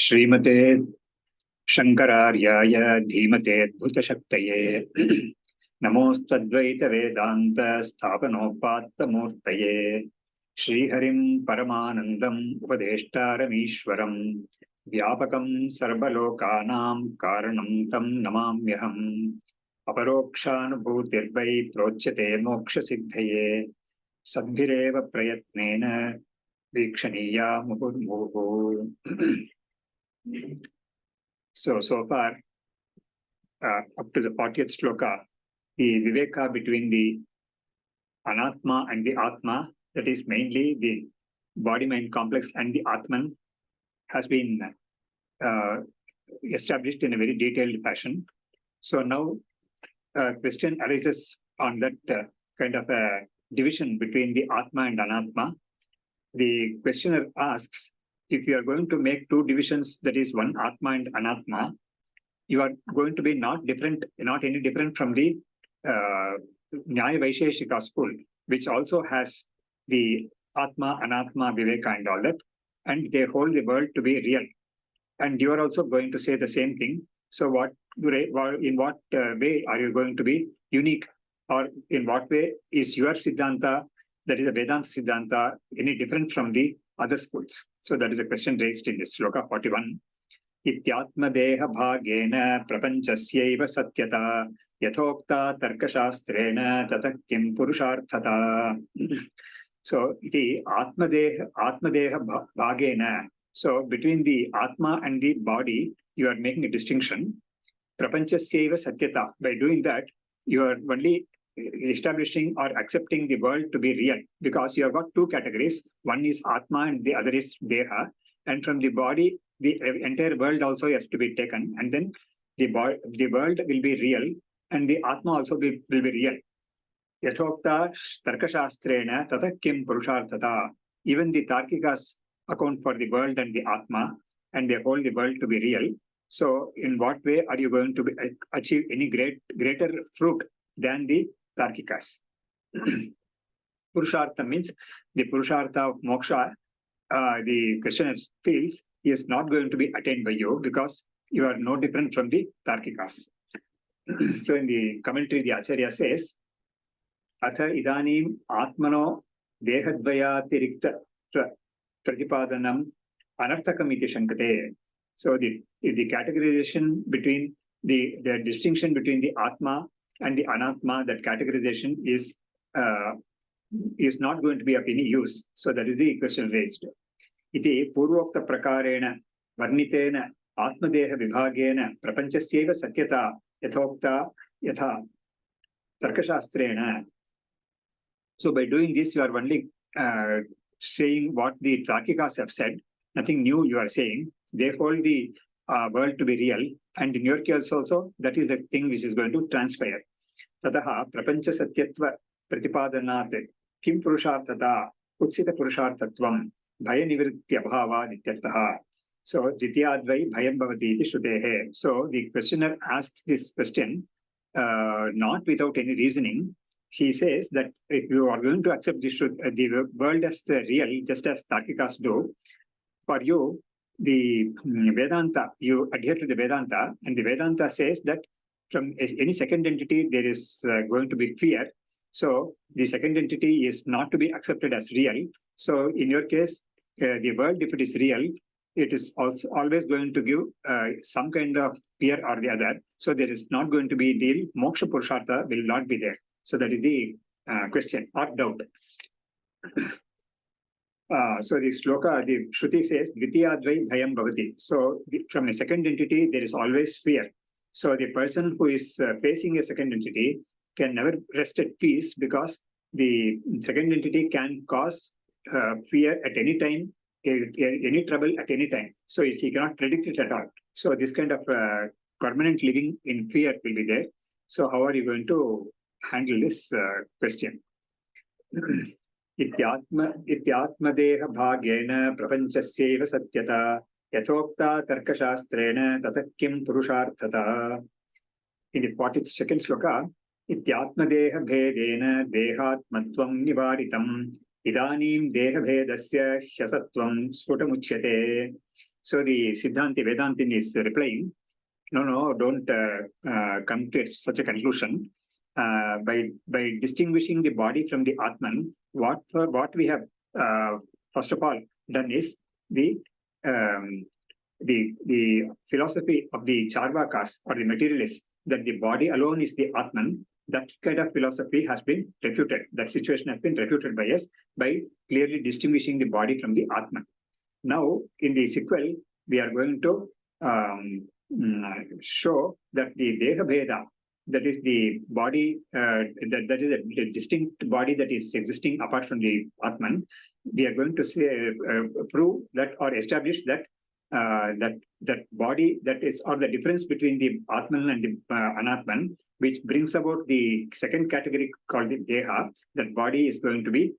श्रीमते शंकरार्याय धीमते अद्भुतशक्तये नमोऽस्त्वद्वैत वेदांत स्थापनोपात्तमूर्तये श्रीहरिं परमानन्दम् उपदेष्टारमीश्वरं व्यापकं सर्वलोकानां कारणं तं नमाम्यहम् अपरोक्षानुभूतिर्वै प्रोच्यते मोक्षसिद्धये सद्भिरेव प्रयत्नेन वीक्षणीया मुहुर्मुहुः. So far, up to the 40th shloka, the viveka between the anatma and the atma, that is mainly the body-mind complex and the atman, has been established in a very detailed fashion. So now a question arises on that kind of a division between the atma and anatma. The questioner asks, if you are going to make two divisions, that is one atma and anatma, you are going to be not any different from the Nyaya Vaisheshika school, which also has the atma, anatma, viveka and all that, and they hold the world to be real. And you are also going to say the same thing. So in what way are you going to be unique? Or in what way is your Siddhanta, that is a Vedanta Siddhanta, any different from the other schools? So that is a question raised in this shloka 41. Ityatma deha bhagena prapanchasyaiva satyata yathokta tarkashastrena tatah kim purusharthata. So the atma deha bhagena. So between the atma and the body, you are making a distinction. Prapanchasyaiva satyata. By doing that, you are only establishing or accepting the world to be real, because you have got two categories. One is atma and the other is deha. And from the body, the entire world also has to be taken. And then the world will be real and the atma also will be real. Yathokta tarkashastrena tatah kim purusharthata. Even the Tarkikas account for the world and the atma, and they hold the world to be real. So in what way are you going to achieve any greater fruit than the Tarkikas? Purushartha means the Purushartha of moksha, the questioner feels is not going to be attained by you because you are no different from the Tarkikas. So in the commentary, the Acharya says, Atha idanim atmano dehadvayatirikta pratipadanam anarthakam iti shankate. So the categorization between the distinction between the atma and the anatma, that categorization is not going to be of any use. So that is the question raised. Iti purvokta prakarena varnitena atmadeha vibhagena prapanchasyaiva satyata yathokta yatha tarkashastrena. So by doing this, you are only saying what the Tarkikas have said. Nothing new you are saying. They hold the world to be real. And in your case also, that is the thing which is going to transpire. Tataha prapancha satyatva pratipadanat kim purusharthata utsita purusharthatvam bhaya nivritti abhava nityarthaha. So dvitiyadvai bhayam bhavati iti shrutehe. So the questioner asks this question not without any reasoning. He says that if you are going to accept the world as real, just as Tarkikas do, for you, the Vedanta, you adhere to the Vedanta, and the Vedanta says that from any second entity, there is going to be fear. So the second entity is not to be accepted as real. So in your case, the world, if it is real, it is also always going to give some kind of fear or the other. So there is not going to be deal. Moksha Purushartha will not be there. So that is the question or doubt. So the shloka, the Shruti says, Dvitiyadvai bhayam bhavati. So from a second entity, there is always fear. So the person who is facing a second entity can never rest at peace, because the second entity can cause fear at any time, any trouble at any time. So he cannot predict it at all. So this kind of permanent living in fear will be there. So how are you going to handle this question? Ityatma deha bhagena prapanchasyaiva satyata yathokta tarkashastrena tatah kim purusharthata. In the 42nd shloka, Ityatma deha bhedena dehatmatvam nivaritam idanim deha bhedasya hyasatvam sputamuchyate. So the Siddhanti Vedantin is replying, no, don't come to such a conclusion. By distinguishing the body from the Atman, what we have first of all done is the philosophy of the Charvakas or the materialists, that the body alone is the Atman. That kind of philosophy has been refuted. That situation has been refuted by us by clearly distinguishing the body from the Atman. Now, in the sequel, we are going to show that the Deha Bheda, that is the body, that is a distinct body that is existing apart from the Atman. We are going to say, prove that or establish that that body, that is, or the difference between the Atman and the Anatman, which brings about the second category called the Deha. That body is going to be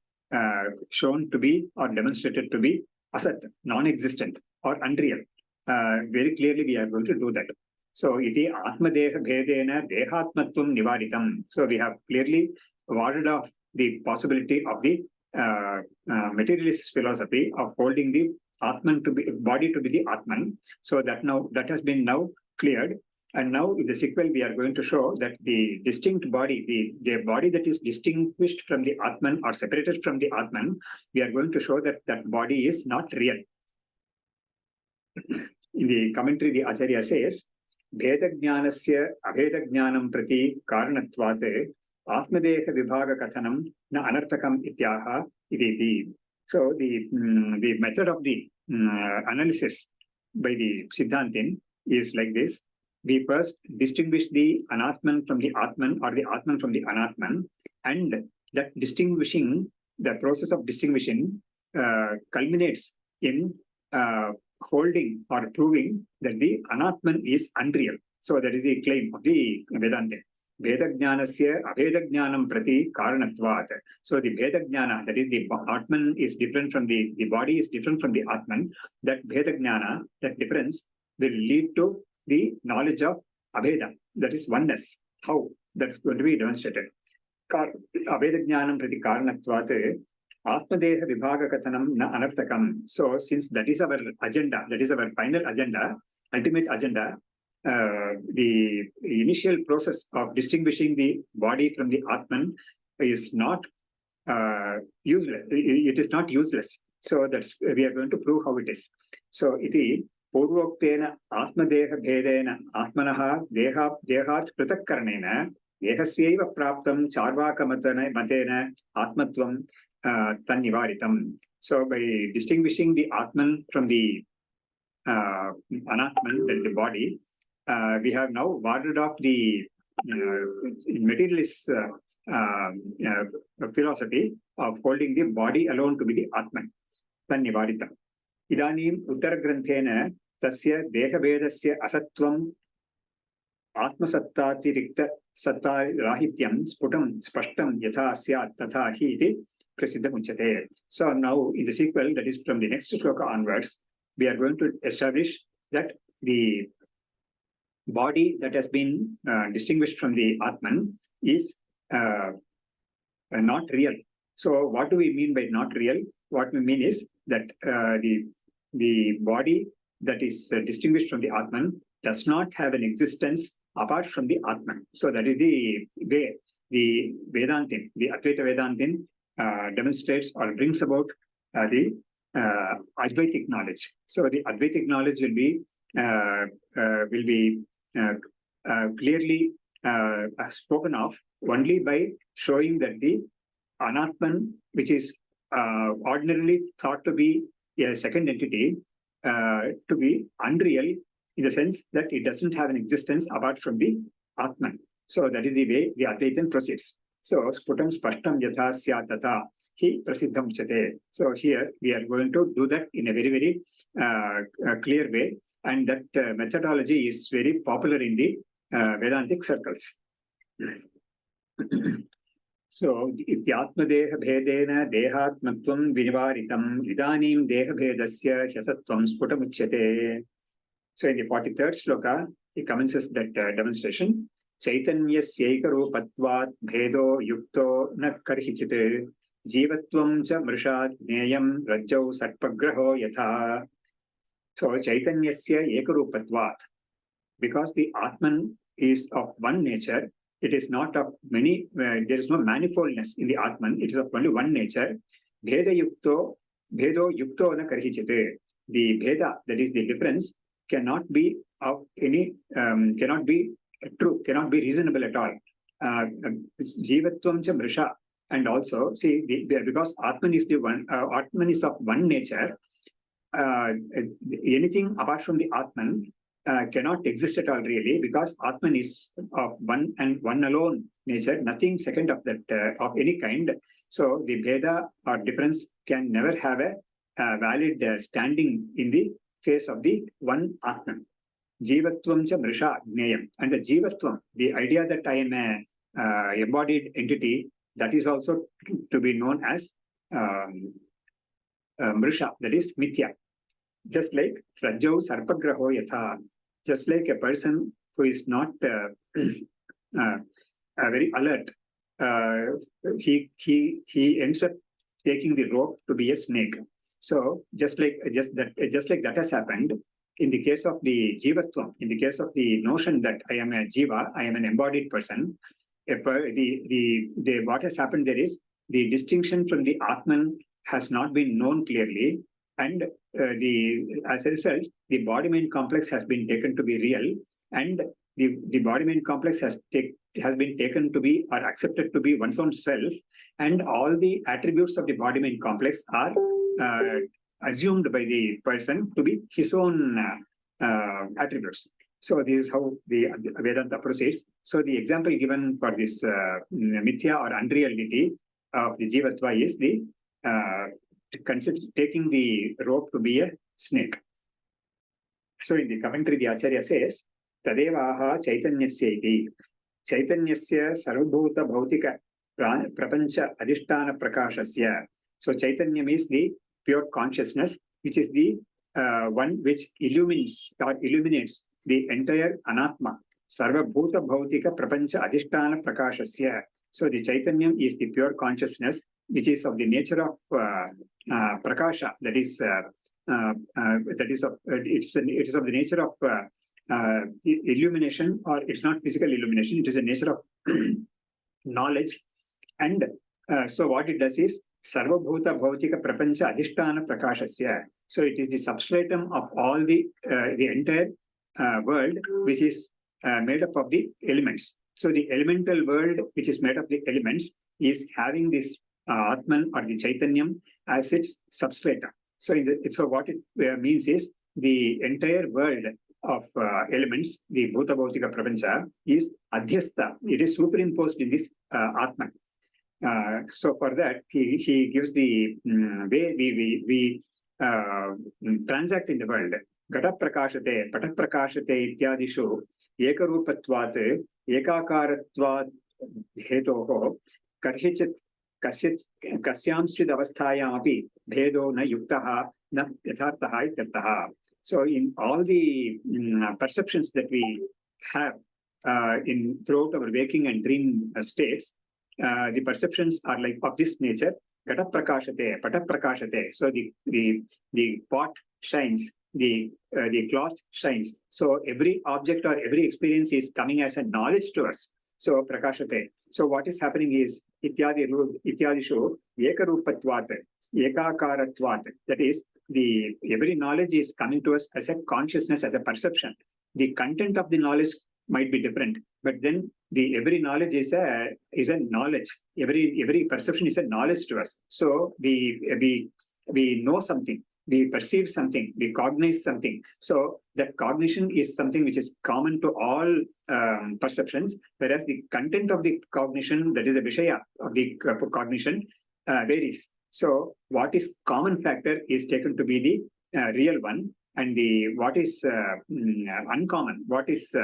shown to be or demonstrated to be asat, non-existent or unreal. Very clearly, we are going to do that. So, iti atmadeha bhedena dehatmatvam nivaritam. So, we have clearly warded off the possibility of the materialist philosophy of holding the Atman to be body to be the Atman. So that has been now cleared. And now in the sequel, we are going to show that the distinct body, the body that is distinguished from the Atman or separated from the Atman, we are going to show that that body is not real. In the commentary, the Acharya says, Bhedajnanasya abhedajnanam prati karanatvat atmadeha vibhaga kathanam na anarthakam ityaha iti. So the method of the analysis by the Siddhantin is like this. We first distinguish the Anatman from the Atman or the Atman from the Anatman, and that distinguishing, the process of distinguishing culminates in holding or proving that the Anatman is unreal. So that is the claim of the Vedanta. Vedajnanasya abhedajnanam prati karanatvat. So the Vedajnana, that is the Atman is different from the body is different from the Atman. That Vedajnana, that difference will lead to the knowledge of Abheda, that is oneness. How? That is going to be demonstrated. Abhedajnanam prati karanatvat atmadeha vibhaga kathanam na anarthakam. So since that is our agenda, that is our final agenda, ultimate agenda, the initial process of distinguishing the body from the Atman is not useless. It is not useless. So that's we are going to prove how it is. So iti purvoktena atmadeha bhedena atmanaha dehat pritakarnena dehasyaiva praptam charvaka matena atmatvam tannivaritam. So by distinguishing the Atman from the Anatman, that is the body, we have now warded off the materialist philosophy of holding the body alone to be the Atman. Tannivaritam. Idanim uttaragranthena tasya dehabedasya asatvam atmasattatirikta sattarahityam sputam spashtam yatha syat tatha hi iti prasiddham uchyate. So now in the sequel, that is from the next shloka onwards, we are going to establish that the body that has been distinguished from the Atman is not real. So what do we mean by not real? What we mean is that the body that is distinguished from the Atman does not have an existence apart from the Atman. So that is the way the Vedantin, the Advaita Vedantin demonstrates or brings about the Advaitic knowledge. So the Advaitic knowledge will be clearly spoken of only by showing that the Anatman, which is ordinarily thought to be a second entity, to be unreal in the sense that it doesn't have an existence apart from the Atman. So that is the way the Advaitin proceeds. So sputam spashtam yatha syat tatha hi prasiddham uchyate. So here we are going to do that in a very, very clear way, and that methodology is very popular in the Vedantic circles. So ityatmadeha bhedena dehatmatvam vinivaritam idanim deha bhedasya hyasatvam sputam uchyate. So in the 43rd shloka, he commences that demonstration. Chaitanyasyaika rupatvat bhedo yukto na karhichite jivatvam cha mrishat neyam rajau sarpagraho yatha. So Chaitanyasya Ekarupatvat. Because the Atman is of one nature, it is not of many, there is no manifoldness in the Atman, it is of only one nature. Bhedo yukto na karhichite. The Bheda, that is the difference, cannot be of any, cannot be true, cannot be reasonable at all. Jivatvam cha mrisha. And also, see, because Atman is the one, Atman is of one nature, anything apart from the Atman cannot exist at all really, because Atman is of one and one alone nature, nothing second of that of any kind. So the Bheda or difference can never have a valid standing in the face of the one Atman. Jivatvam cha mrisha gneyam. And the Jivatvam, the idea that I am a embodied entity, that is also to be known as mrisha, that is mithya. Just like Rajau Sarpagraho Yatha, just like a person who is not very alert, he ends up taking the rope to be a snake. So just like that has happened in the case of the Jivatvam, in the case of the notion that I am a Jiva, I am an embodied person. What has happened there is the distinction from the Atman has not been known clearly, and as a result, the body-mind complex has been taken to be real, and the body-mind complex has been taken to be or accepted to be one's own self, and all the attributes of the body-mind complex are assumed by the person to be his own attributes. So this is how the Vedanta proceeds. So the example given for this mithya or unreality of the Jivatva is the taking the rope to be a snake. So in the commentary, the Acharya says, Tadevaha Chaitanyasya iti. Chaitanyasya sarvabhuta bhautika prapancha adhisthana prakashasya. So Chaitanya means the pure consciousness, which is the one which illuminates the entire anatma. Sarvabhuta bhautika prapancha adhisthana prakashasya. So the Chaitanyam is the pure consciousness, which is of the nature of prakasha, that is it is of the nature of illumination, or it's not physical illumination, it is the nature of knowledge. And so what it does is sarvabhuta bhautika prapancha adhisthana prakashasya. So it is the substratum of all the entire world, which is made up of the elements. So the elemental world, which is made up of the elements, is having this Atman or the Chaitanyam as its substratum. So what it means is the entire world of elements, the Bhuta Bhautika Prapancha, is adhyastha. It is superimposed in this Atman. So for that, he gives the way we transact in the world. Gata prakashate, pata prakashate ityadishu, ekarupatvat, ekakaratvat hetoho, karhichit kasyamchid avasthayamapi bhedo na yuktaha na yathartaha ityartaha. So in all the perceptions that we have throughout our waking and dream states, the perceptions are like of this nature. Gata prakashate, pata prakashate. So the pot shines, the cloth shines. So every object or every experience is coming as a knowledge to us. So prakashate. So what is happening is ityadishu ekarupatvat, ekakaratvat. That is, every knowledge is coming to us as a consciousness, as a perception. The content of the knowledge might be different, but then every knowledge is a knowledge. Every perception is a knowledge to us. So we know something, we perceive something, we cognize something. So that cognition is something which is common to all perceptions, whereas the content of the cognition, that is a vishaya of the cognition, varies. So what is common factor is taken to be the real one, and what is uncommon, what is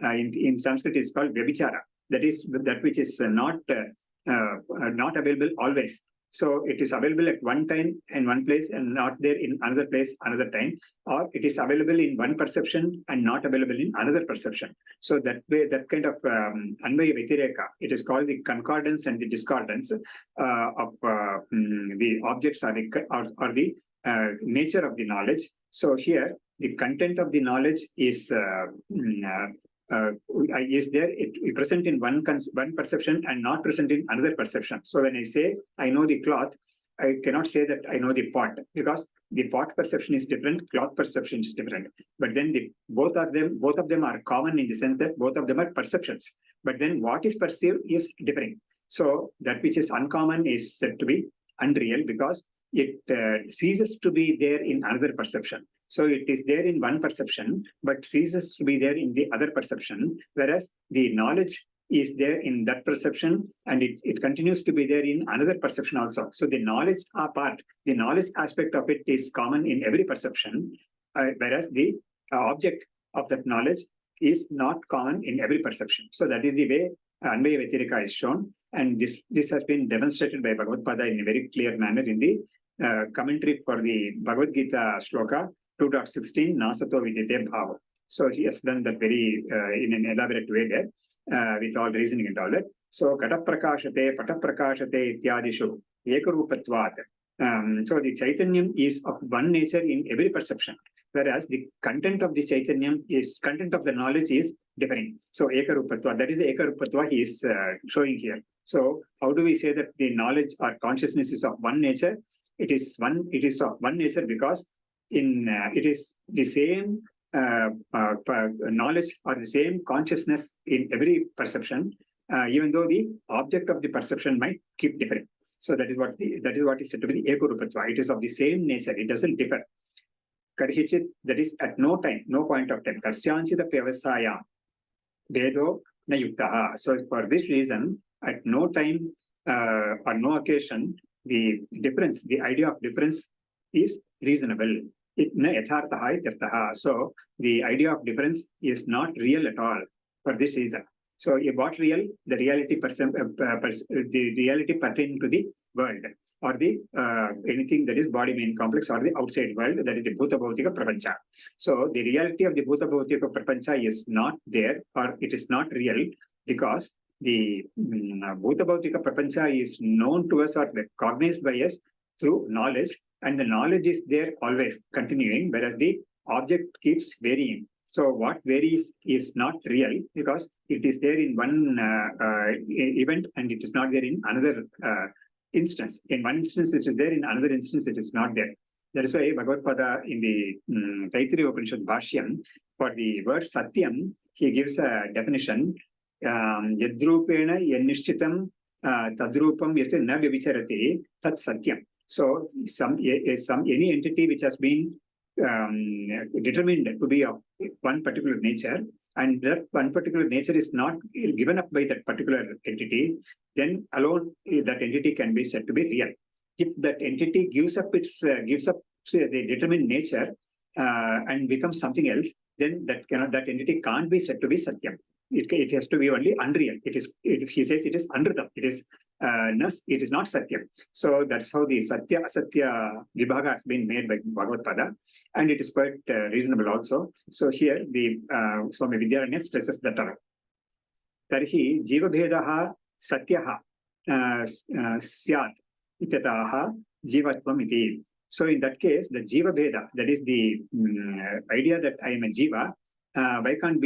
in Sanskrit is called vyabhichara. That is that which is not available always. So it is available at one time in one place and not there in another place another time, or it is available in one perception and not available in another perception. So that way, that kind of anvaya vyatireka, it is called the concordance and the discordance of the objects or the nature of the knowledge. So here the content of the knowledge is there, it present in one perception and not present in another perception. So when I say I know the cloth, I cannot say that I know the pot, because the pot perception is different, cloth perception is different. But then both of them are common in the sense that both of them are perceptions. But then what is perceived is differing. So that which is uncommon is said to be unreal, because it ceases to be there in another perception. So it is there in one perception, but ceases to be there in the other perception, whereas the knowledge is there in that perception, and it continues to be there in another perception also. So the knowledge aspect of it is common in every perception, whereas the object of that knowledge is not common in every perception. So that is the way Anvaya Vyatirika is shown, and this has been demonstrated by Bhagavad Pada in a very clear manner in the commentary for the Bhagavad Gita Shloka 2.16, Nasato Vidyate Bhava. So he has done that very in an elaborate way there, with all reasoning and all that. So Kataprakashate, Pataprakashate ityadishu ekarupatvat. So the Chaitanyam is of one nature in every perception, whereas the content of the content of the knowledge is differing. So ekarupatva, that is the ekarupatva he is showing here. So how do we say that the knowledge or consciousness is of one nature? It is of one nature because it is the same knowledge or the same consciousness in every perception, even though the object of the perception might keep differing. So that is what is said to be the ekarupatva. It is of the same nature. It doesn't differ. Karhichit, that is at no time, no point of time. Kasyanchita pyavasthaya vedo na yuktaha. So for this reason, at no time or no occasion, the idea of difference is reasonable. So the idea of difference is not real at all for this reason. So what real? The reality pertaining to the world, or the anything that is body main complex, or the outside world, that is the Bhuta Bhautika Prapancha. So the reality of the Bhuta Bhautika Prapancha is not there, or it is not real, because the Bhuta Bhautika Prapancha is known to us or recognized by us through knowledge, and the knowledge is there always continuing, whereas the object keeps varying. So what varies is not real, because it is there in one event and it is not there in another instance. In one instance it is there, in another instance it is not there. That is why Bhagavad Pada in the Taittiriya Upanishad Bhashyam, for the word Satyam, he gives a definition. Yadrupena yannishchitam tadrupam yat na vyavicharati tat satyam. So any entity which has been determined to be of one particular nature, and that one particular nature is not given up by that particular entity, then alone that entity can be said to be real. If that entity gives up the determined nature and becomes something else, then that entity can't be said to be Satyam. It has to be only unreal. He says it is Anrutam. It is not Satyam. So that's how the Satya Asatya Vibhaga has been made by Bhagavad Pada, and it is quite reasonable also. So here the Swami Vidyaranya stresses that out. Tarhi Jiva Bhedaha Satyaha Syat Itataha Jivatman iti. So in that case, the Jiva Bheda, that is the idea that I am a Jiva, why can't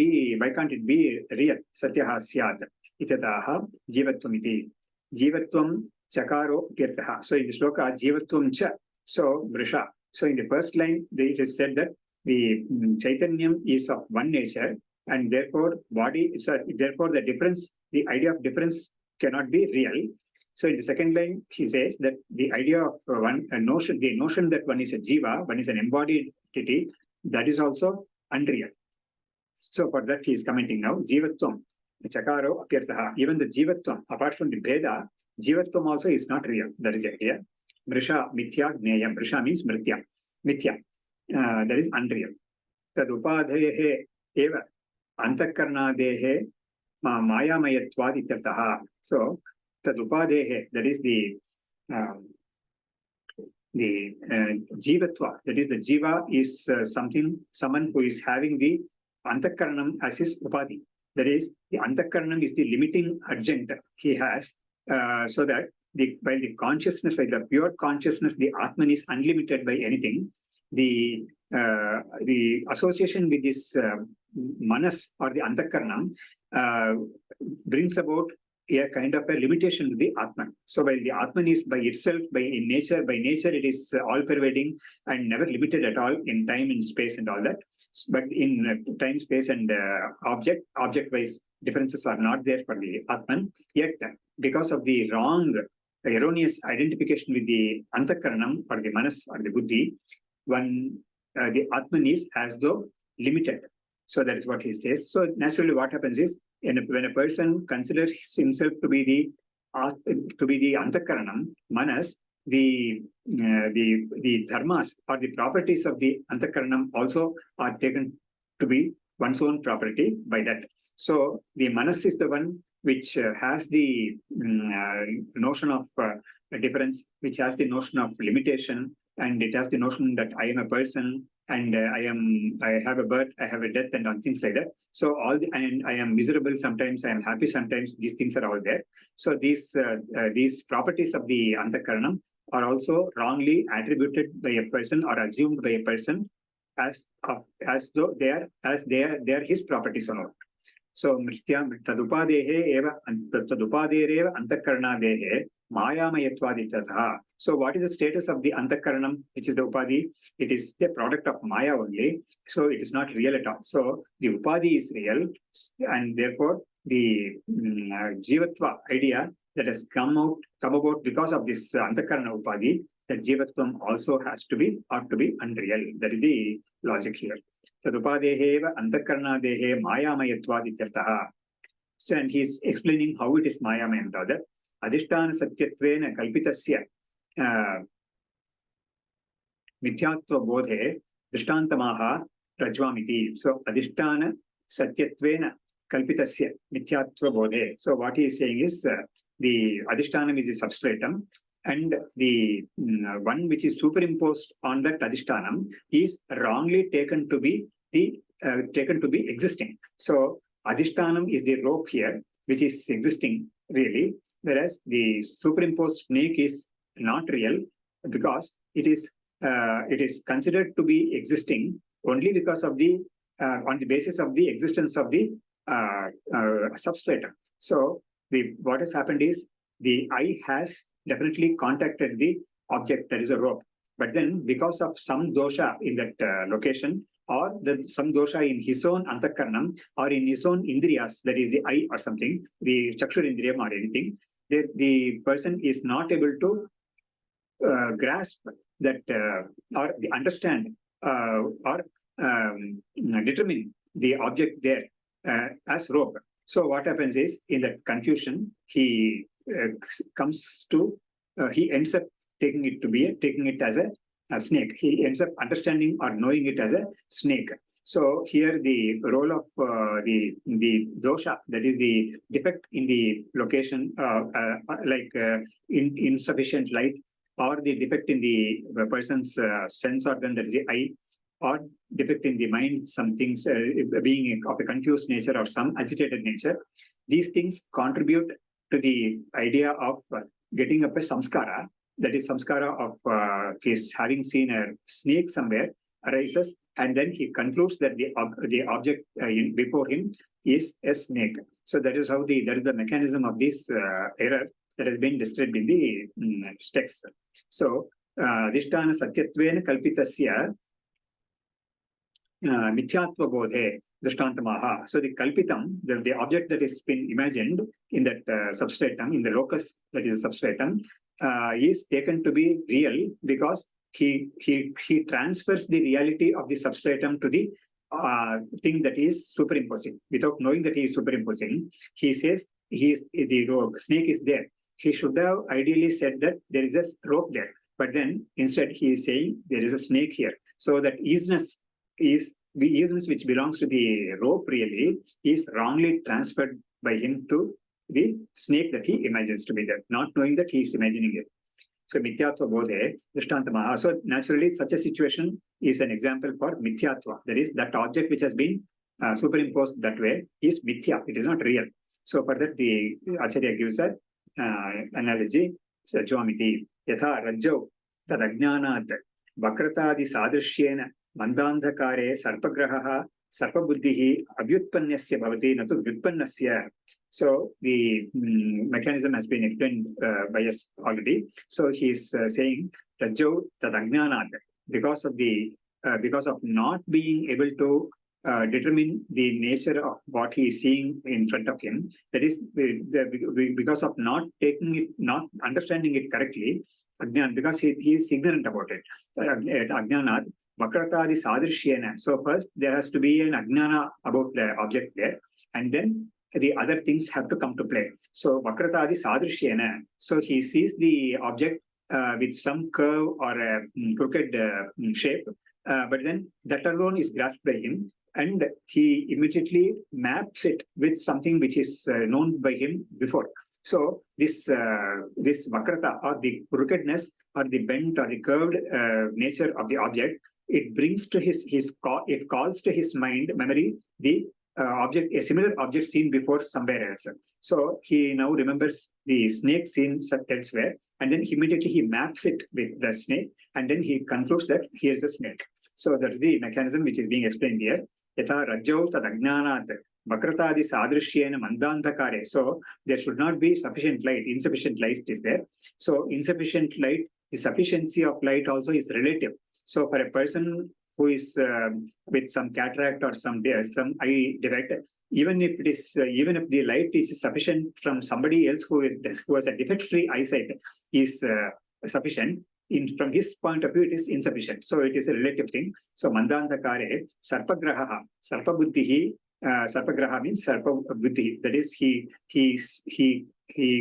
it be real? Satyaha syat itataha jivatvam iti. Jivatvam chakaro pirtaha. So in the shloka, jivatvam cha, so vrisha. So in the first line, it is said that the Chaitanyam is of one nature, and therefore therefore the difference, the idea of difference cannot be real. So in the second line, he says that the idea of the notion that one is a jiva, one is an embodied entity, that is also unreal. So for that he is commenting now, Jivatvam, the Chakaro apyartaha. Even the Jivatvam, apart from the Bheda, Jivatvam also is not real. That is the idea. Mrisha mithya gneyam. Mrisha means mritya. Mithya. That is unreal. Tad upadhehe eva antakarnadehe mayamayatvad ityartaha. So tad upadhehe, that is the jivatva, that is the jiva is someone who is having the Antakaranam as his upadhi. That is, the Antakaranam is the limiting adjunct he has, so that while the pure consciousness, the Atman is unlimited by anything, the the association with this manas or the antakaranam brings about a kind of a limitation to the Atman. So while the Atman is by itself, by nature it is all-pervading and never limited at all in time and space and all that. But in time, space and object-wise differences are not there for the Atman. Yet, because of the erroneous identification with the antakaranam or the manas or the buddhi, the Atman is as though limited. So that is what he says. So naturally, what happens is when a person considers himself to be the antakaranam, manas, the dharmas or the properties of the antakaranam also are taken to be one's own property by that. So the manas is the one which has the notion of difference, which has the notion of limitation, and it has the notion that I am a person, and I have a birth, I have a death, and things like that. So and I am miserable sometimes, I am happy sometimes. These things are all there. So these properties of the antakaranam are also wrongly attributed by a person or assumed by a person as though they are his properties or not. So tadupadehe eva tadupadereva antakaranadehe mayamayatvadittatha. So what is the status of the antakaranam, which is the upadhi? It is the product of maya only. So it is not real at all. So the upadhi is real, and therefore the jivatva idea that has come about because of this antakarana upadhi, that jivatvam also ought to be unreal. That is the logic here. Tadupadeheva antakaranadehe mayamayatvad. So, and he is explaining how it is mayamayam. Adhisthana satyatvena kalpitasya mithyatva bodhe drishtantamaha rajvamiti. So adhisthana satyatvena kalpitasya mithyatva bodhe. So what he is saying is the adhisthana is the substratum, and the one which is superimposed on that adhisthana is wrongly taken to be existing. So adhisthana is the rope here, which is existing really, whereas the superimposed snake is not real because it is considered to be existing only because of the on the basis of the existence of the substratum. So what has happened is the eye has definitely contacted the object, that is a rope, but then because of some dosha in that location, or some dosha in his own antakaranam or in his own indriyas, that is the eye or something, the chakshur indriyam or anything, the person is not able to grasp that or understand or determine the object there as rope. So what happens is, in that confusion, he ends up taking it as a snake. He ends up understanding or knowing it as a snake. So here the role of the dosha, that is the defect in the location, like insufficient light, or the defect in the person's sense organ, that is the eye, or defect in the mind, some things being of a confused nature or some agitated nature. These things contribute to the idea of getting up a samskara, that is samskara of his having seen a snake somewhere arises, and then he concludes that the object before him is a snake. So that is how that is the mechanism of this error that has been described in the text. So adhisthana satyatvena kalpitasya mithyatva bodhe drishtantamaha. So the kalpitam, the object that has been imagined in that substratum, in the locus that is a substratum, is taken to be real because he transfers the reality of the substratum to the thing that is superimposing. Without knowing that he is superimposing, he says the snake is there. He should have ideally said that there is a rope there, but then instead he is saying there is a snake here. So that easiness which belongs to the rope really is wrongly transferred by him to the snake that he imagines to be there, not knowing that he is imagining it. So mithyatva bodhe drishtantamaha. So naturally such a situation is an example for mithyatva. That is, that object which has been superimposed that way is mithya. It is not real. So for that the Acharya gives a analogy, Jwamiti, yatha rajjau tad ajnanat vakratadi sadrishyena mandandhakare sarpagraha sarpabuddhihi avyutpannasya bhavati natu vyutpannasya. So the mechanism has been explained by us already. So he is saying rajjo tadagnanat, because of not being able to determine the nature of what he is seeing in front of him, that is because of not understanding it correctly, Ajnan, because he is ignorant about it. Ajnanat vakratadi sadrishyena. So first there has to be an ajnana about the object there, and then the other things have to come to play. So vakratadi sadrishyena. So he sees the object with some curve or a crooked shape, but then that alone is grasped by him, and he immediately maps it with something which is known by him before. So this vakrata, or the crookedness or the bent or the curved nature of the object, it brings to it calls to his memory the object, a similar object seen before somewhere else. So he now remembers the snake seen elsewhere, and then immediately he maps it with the snake, and then he concludes that here is a snake. So that's the mechanism which is being explained here. Yatha rajjau tad ajnanat vakratadi sadrishyena mandandhakare. So there should not be sufficient light. Insufficient light is there. So insufficient light, the sufficiency of light also is relative. So for a person who is with some cataract or some eye defect, even if the light is sufficient from somebody else who has a defect-free eyesight is sufficient, from his point of view it is insufficient. So it is a relative thing. So mandandhakare sarpagraha, sarpabuddhihi. Sarpagraha means sarpabuddhi. That is, he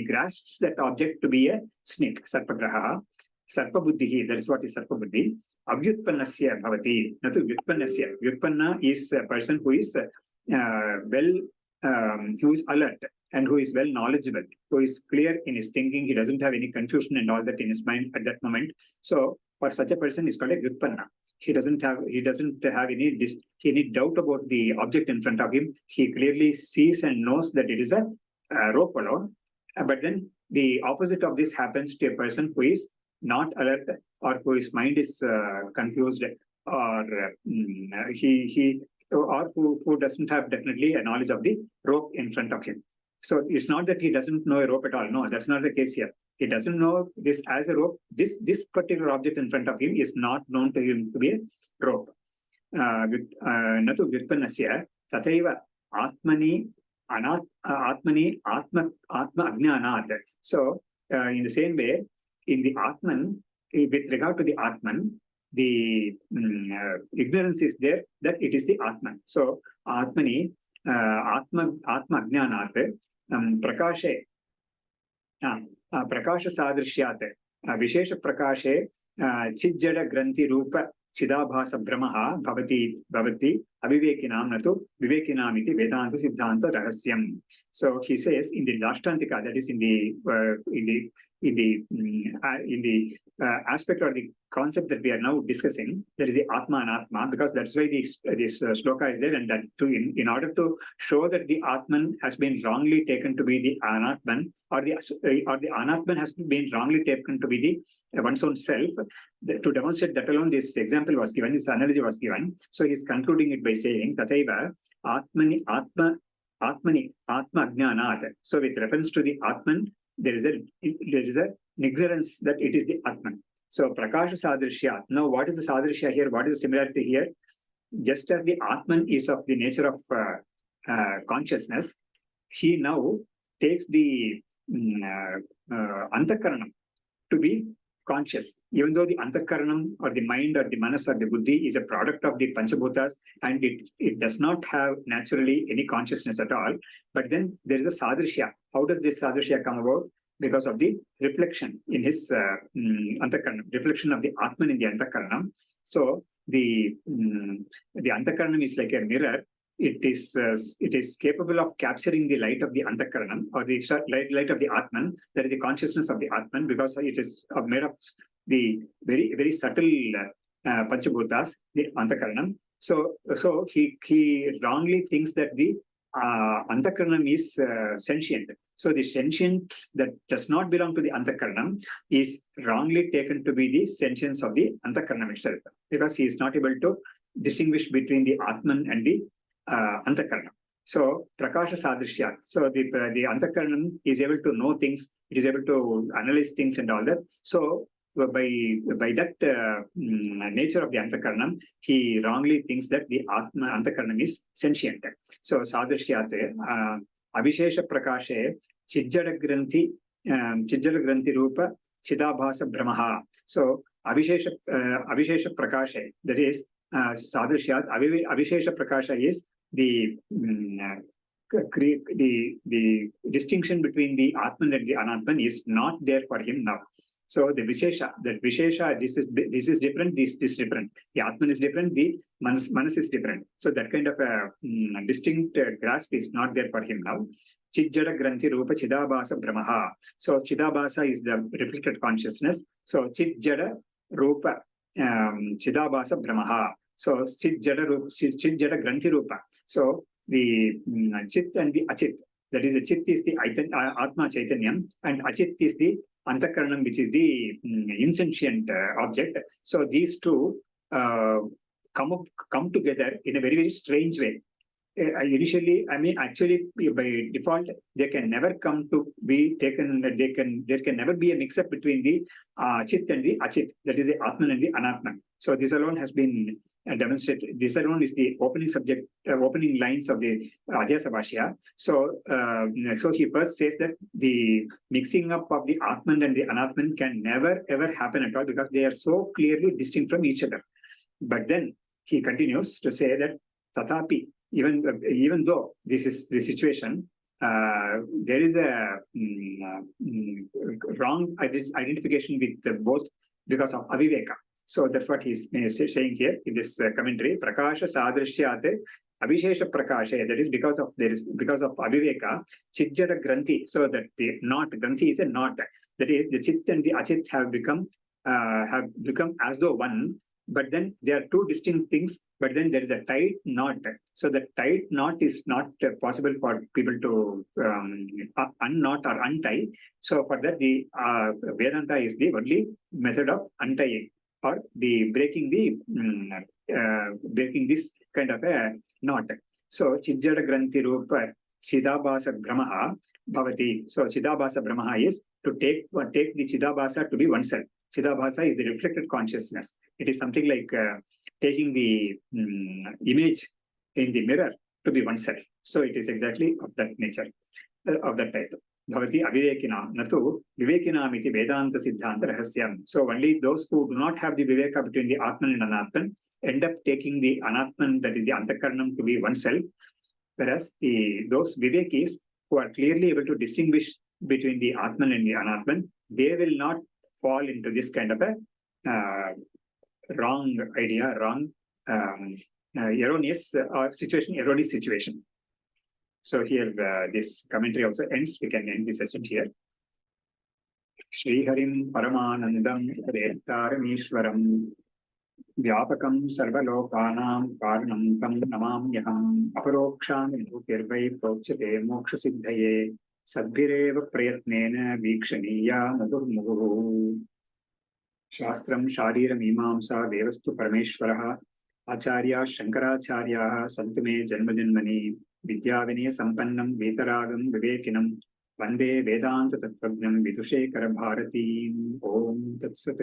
grasps that object to be a snake. Sarpagraha. Sarpabuddhihi, that is what is sarpabuddhi. Avyutpannasya bhavati, natu vyutpannasya. Vyutpanna is a person who is who is alert and who is well knowledgeable, who is clear in his thinking. He doesn't have any confusion and all that in his mind at that moment. So for such a person is called a vyutpanna. He doesn't have any doubt about the object in front of him. He clearly sees and knows that it is a rope alone. But then the opposite of this happens to a person who is not alert, or whose mind is confused, or who doesn't have definitely a knowledge of the rope in front of him. So it's not that he doesn't know a rope at all. No, that's not the case here. He doesn't know this as a rope. This particular object in front of him is not known to him to be a rope. Natu vyutpannasya tataiva atmani atma ajnanat. So in the same way, in the Atman, with regard to the Atman, the ignorance is there that it is the Atman. So Atmani, Atma Ajnanat, Prakashe, Prakasha Sadrishyat, Vishesha Prakashe, Chijjada Granthi Rupa Chidabhasa Brahmaha Bhavati Avivekinam Natu Vivekinamiti Vedanta Siddhanta Rahasyam. So he says in the Dashtantika, that is in the aspect or the concept that we are now discussing, there is the Atma and Atma, because that's why this shloka is there, and that too, in order to show that the Atman has been wrongly taken to be the Anatman, or the Anatman has been wrongly taken to be the one's own self. To demonstrate that alone, this example was given, this analogy was given. So he's concluding it by saying, Tataiva Atma Ajnanat. So with reference to the Atman, there is a ignorance that it is the Atman. So Prakasha Sadrishya. Now, what is the Sadrishya here? What is the similarity here? Just as the Atman is of the nature of consciousness, he now takes the Antakaranam to be conscious, even though the Antakaranam or the mind or the manas or the buddhi is a product of the Panchabhutas, and it does not have naturally any consciousness at all. But then there is a Sadrishya. How does this Sadrishya come about? Because of the reflection in his Antakaranam, reflection of the Atman in the Antakaranam. So the Antakaranam is like a mirror. It is capable of capturing the light of the Antakaranam, or the light of the Atman. That is the consciousness of the Atman, because it is made of the very, very subtle Panchabhutas, the Antakaranam. So he wrongly thinks that the Antakaranam is sentient. So the sentience that does not belong to the Antakaranam is wrongly taken to be the sentience of the Antakaranam itself, because he is not able to distinguish between the Atman and the Antakaranam. So Prakasha Sadrishyat. So the Antakaranam is able to know things, it is able to analyze things and all that. So by that nature of the Antakaranam, he wrongly thinks that the Antakaranam is sentient. So Sadrishyat, Abhishesha Prakashe, Chijjada Granthi Rupa, Chidabhasa Brahmaha. So Abhishesha Prakashe, that is Sadrishyat, Abhishesha Prakasha is the distinction between the Atman and the Anatman is not there for him now. So the Vishesha, this is different, this is different. The Atman is different, the Manas is different. So that kind of a distinct grasp is not there for him now. Chijjada Granthi Rupa Chidabhasa Brahmaha. So Chidabhasa is the reflected consciousness. So Chijjada Rupa Chidabhasa Brahmaha. So Chijjada Granthi Rupa. So the Chit and the Achit. That is, the Chit is the Atma Chaitanyam and Achit is the Antakaranam, which is the insentient object. So these two come together in a very, very strange way. Initially, actually, by default, they can never come to be taken. There can never be a mix-up between the Chit and the Achit. That is the Atman and the Anatman. So this alone has been demonstrated. This alone is the opening subject, opening lines of the Adhyasa Bhashya. So, so he first says that the mixing up of the Atman and the Anatman can never ever happen at all because they are so clearly distinct from each other. But then he continues to say that Tatapi, even though this is the situation, there is a wrong identification with both because of Aviveka. So that's what he's saying here in this commentary. Prakasha Sadrishyate Abhishesha Prakasha. That is because of Aviveka. Chijjada Granthi. So that the knot, Granthi is a knot. That is, the Chit and the Achit have become as though one. But then there are two distinct things, but then there is a tight knot. So the tight knot is not possible for people to unknot or untie. So for that, the Vedanta is the only method of untying or the breaking this kind of a knot. So Chijjada Granthi Rupa Chidabhasa Brahmaha Bhavati. So Chidabhasa Brahmaha is to take the Chidabhasa to be oneself. Chidabhasa is the reflected consciousness. It is something like taking the image in the mirror to be oneself. So it is exactly of that nature, of that type. Bhavati avivekina natu vivekinamiti Vedanta Siddhanta Rahasyam. So only those who do not have the viveka between the Atman and Anatman end up taking the Anatman, that is the Antakaranam, to be oneself. Whereas those vivekis who are clearly able to distinguish between the Atman and the Anatman, they will not fall into this kind of a wrong idea, wrong erroneous situation. So here this commentary also ends. We can end this session here. Shri Harim Paramanandam Vedtaramishwaram Vyapakam Sarvalokanam Karanam Tam Namamyaham Aparokṣānubhūti Prokṣate Moksha Siddhaye Sadbhireva Prayatnena Vikshaniya Madurmuhu Shastram Shariram Imamsa Devastu Parameshwaraha Acharya Shankaracharya Santume Janmajanmani Vidyavinaya Sampannam Vetaragam Vivekinam Vande Vedanta Tattvagnam Vidushekara Bharati Om Tat Sat.